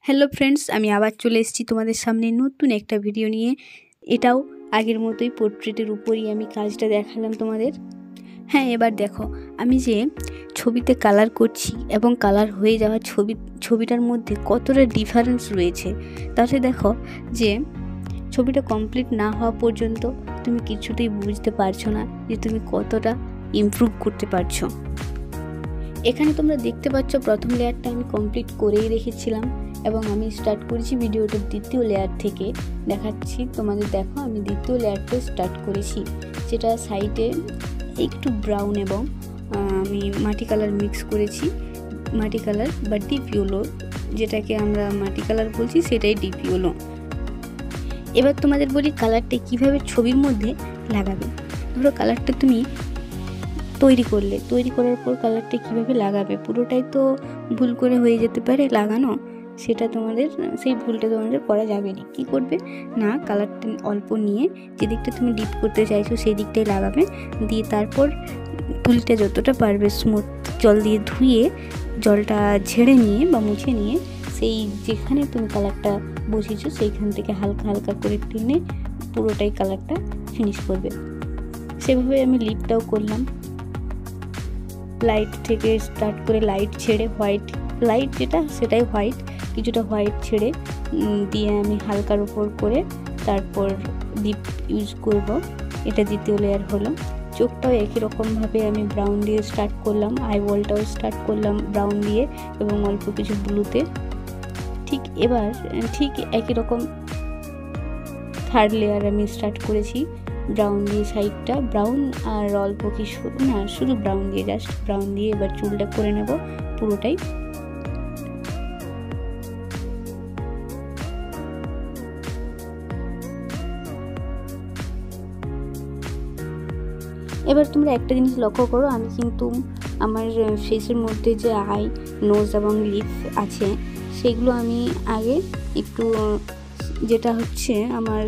Hello friends, আমি আবার চলে এসেছি তোমাদের সামনে নতুন একটা ভিডিও নিয়ে। এটাও আগের মতোই পোর্ট্রেটের উপরই আমি কাজটা দেখালাম তোমাদের। হ্যাঁ, এবার দেখো আমি যে ছবিতে কালার করছি এবং কালার হয়ে যাওয়া ছবিটার মধ্যে কতটা ডিফারেন্স রয়েছে। তাহলে দেখো যে ছবিটা কমপ্লিট না হওয়া পর্যন্ত তুমি কিছুতেই বুঝতে পারছো না যে তুমি কতটা ইমপ্রুভ করতে পারছো। এখানে তোমরা দেখতে পাচ্ছ প্রথম লেয়ারটা আমি কমপ্লিট করেই রেখেছিলাম এবং আমি স্টার্ট করেছি ভিডিওটার দ্বিতীয় লেয়ার থেকে দেখাচ্ছি তোমাদের। দেখো আমি দ্বিতীয় লেয়ারটা স্টার্ট করেছি, যেটা সাইডে একটু ব্রাউন এবং আমি মাটি কালার মিক্স করেছি। মাটি কালার বা ডিপ ইয়েলো, যেটাকে আমরা মাটি কালার বলছি, সেটাই ডিপ ইয়েলো। এবার তোমাদের বলি কালারটা কিভাবে ছবির মধ্যে লাগাবে। ধরো কালারটা তুমি তৈরি করার পর কালারটা কিভাবে লাগাবে, পুরোটাই তো ভুল করে হয়ে যেতে পারে লাগানো, সেটা তোমাদের সেই ভুলটা তোমাদের করা যাবে না। কী করবে না, কালারটা অল্প নিয়ে যে দিকটা তুমি ডিপ করতে চাইছো সেই দিকটাই লাগাবে, দিয়ে তারপর তুলিটা যতটা পারবে স্মুথ জল দিয়ে ধুয়ে জলটা ঝেড়ে নিয়ে বা মুছে নিয়ে সেই যেখানে তুমি কালারটা বসিয়েছো সেইখান থেকে হালকা হালকা করে টেনে পুরোটাই কালারটা ফিনিশ করবে। সেভাবে আমি লিপটাও করলাম। লাইট থেকে স্টার্ট করে লাইট ছেড়ে হোয়াইট, লাইট যেটা সেটাই হোয়াইট, কিছুটা হোয়াইট ছেড়ে দিয়ে আমি হালকার উপর করে তারপর ডিপ ইউজ করব। এটা দ্বিতীয় লেয়ার হলো। চোখটাও একই রকমভাবে আমি ব্রাউন দিয়ে স্টার্ট করলাম, আইবলটাও স্টার্ট করলাম ব্রাউন দিয়ে এবং অল্প কিছু ব্লুতে। এবার ঠিক একই রকম থার্ড লেয়ার আমি স্টার্ট করেছি ব্রাউন দিয়ে, সাইডটা ব্রাউন আর অল্প কিছু না, শুধু ব্রাউন দিয়ে, জাস্ট ব্রাউন দিয়ে এবার চুলটা করে নেব পুরোটাই। এবার তোমরা একটা জিনিস লক্ষ্য করো, আমি কিন্তু আমার ফেসের মধ্যে যে আই, নোজ এবং লিপ আছে সেগুলো আমি আগে একটু, যেটা হচ্ছে আমার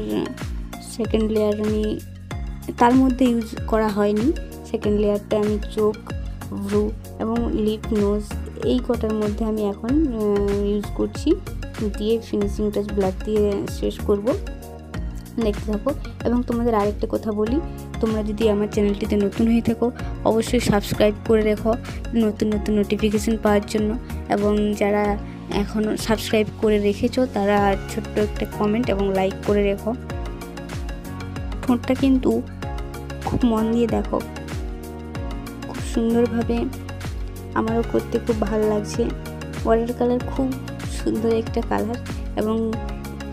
সেকেন্ড লেয়ার, আমি তার মধ্যে ইউজ করা হয়নি। সেকেন্ড লেয়ারটা আমি চোখ, ভ্রু এবং লিপ, নোজ এই কটার মধ্যে আমি এখন ইউজ করছি, দিয়ে ফিনিশিং টাচ ব্ল্যাক দিয়ে শেষ করব। দেখতে থাকো। এবং তোমাদের আরেকটা কথা বলি, তোমরা যদি আমার চ্যানেলটিতে নতুন হয়ে থাকো অবশ্যই সাবস্ক্রাইব করে রেখো নতুন নতুন নোটিফিকেশান পাওয়ার জন্য, এবং যারা এখনও সাবস্ক্রাইব করে রেখেছো তারা ছোট্ট একটা কমেন্ট এবং লাইক করে রেখো। ঠোঁটটা কিন্তু খুব মন দিয়ে দেখো, খুব সুন্দরভাবে আমারও করতে খুব ভালো লাগছে। ওয়াটার কালার খুব সুন্দর একটা কালার, এবং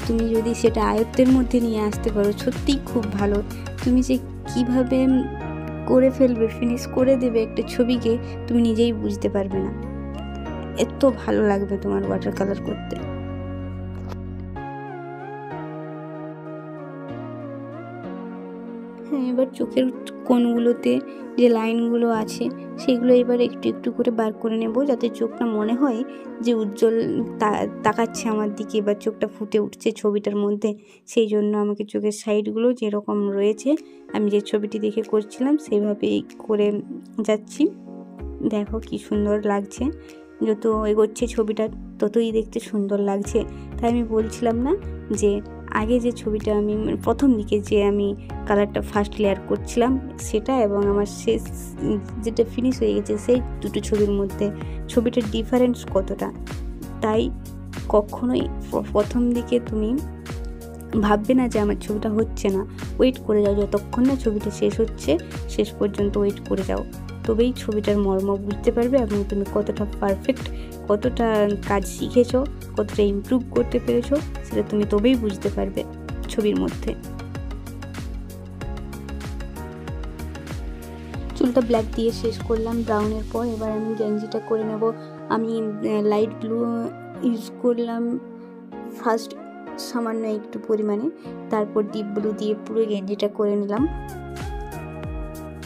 তুমি যদি সেটা আয়ত্তের মধ্যে নিয়ে আসতে পারো সত্যিই খুব ভালো। তুমি যে কিভাবে করে ফেলবে, ফিনিশ করে দেবে একটা ছবিকে, তুমি নিজেই বুঝতে পারবে না, এত ভালো লাগবে তোমার ওয়াটার কালার করতে। হ্যাঁ, এবার চোখের কোণগুলোতে যে লাইনগুলো আছে সেগুলো এবার একটু একটু করে বার করে নেব, যাতে চোখটা মনে হয় যে উজ্জ্বল তাকাচ্ছে আমার দিকে বা চোখটা ফুটে উঠছে ছবিটার মধ্যে। সেই জন্য আমাকে চোখের সাইডগুলো যেরকম রয়েছে আমি যে ছবিটি দেখে করছিলাম সেইভাবেই করে যাচ্ছি। দেখো কি সুন্দর লাগছে, যত এগোচ্ছে ছবিটা ততই দেখতে সুন্দর লাগছে। তাই আমি বলছিলাম না যে আগে যে ছবিটা আমি প্রথম দিকে যে আমি কালারটা ফার্স্ট লেয়ার করছিলাম সেটা এবং আমার শেষ যেটা ফিনিশ হয়ে গেছে সেই দুটো ছবির মধ্যে ছবিটার ডিফারেন্স কতটা। তাই কখনোই প্রথম দিকে তুমি ভাববে না যে আমার ছবিটা হচ্ছে না, ওয়েট করে যাও যতক্ষণ না ছবিটা শেষ হচ্ছে, শেষ পর্যন্ত ওয়েট করে যাও, তবেই ছবিটার মর্ম বুঝতে পারবে এবং তুমি কতটা পারফেক্ট, কতটা কাজ শিখেছো, কতটা ইমপ্রুভ করতে পেরেছো সেটা তুমি তবেই বুঝতে পারবে ছবির মধ্যে। চুলটা ব্ল্যাক দিয়ে শেষ করলাম ব্রাউনের পর। এবার আমি গেঞ্জিটা করে নেব। আমি লাইট ব্লু ইউজ করলাম ফার্স্ট সামান্য একটু পরিমাণে, তারপর ডিপ ব্লু দিয়ে পুরো গেঞ্জিটা করে নিলাম।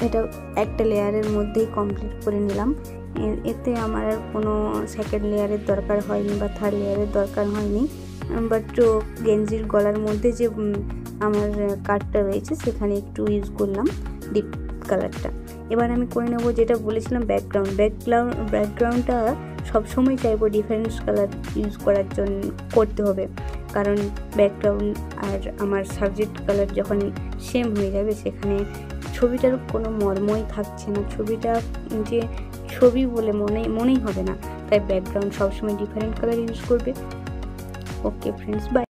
এটা একটা লেয়ারের মধ্যেই কমপ্লিট করে নিলাম। এতে আমার আর কোনো সেকেন্ড লেয়ারের দরকার হয়নি বা থার্ড লেয়ারের দরকার হয়নি, বাট গেঞ্জির গলার মধ্যে যে আমার কাটটা রয়েছে সেখানে একটু ইউজ করলাম ডিপ কালারটা। এবার আমি করে নেব যেটা বলেছিলাম ব্যাকগ্রাউন্ডটা সবসময় চাইবো ডিফারেন্স কালার ইউজ করার জন্য করতে হবে, কারণ ব্যাকগ্রাউন্ড আর আমার সাবজেক্ট কালার যখন সেম হয়ে যাবে সেখানে ছবিটার কোনো মর্মই থাকছে না, ছবিটা যে ছবি বলে মনেই হবে না। তাই ব্যাকগ্রাউন্ড সবসময় ডিফারেন্ট কালার ইউজ করবে। Okay friends, by.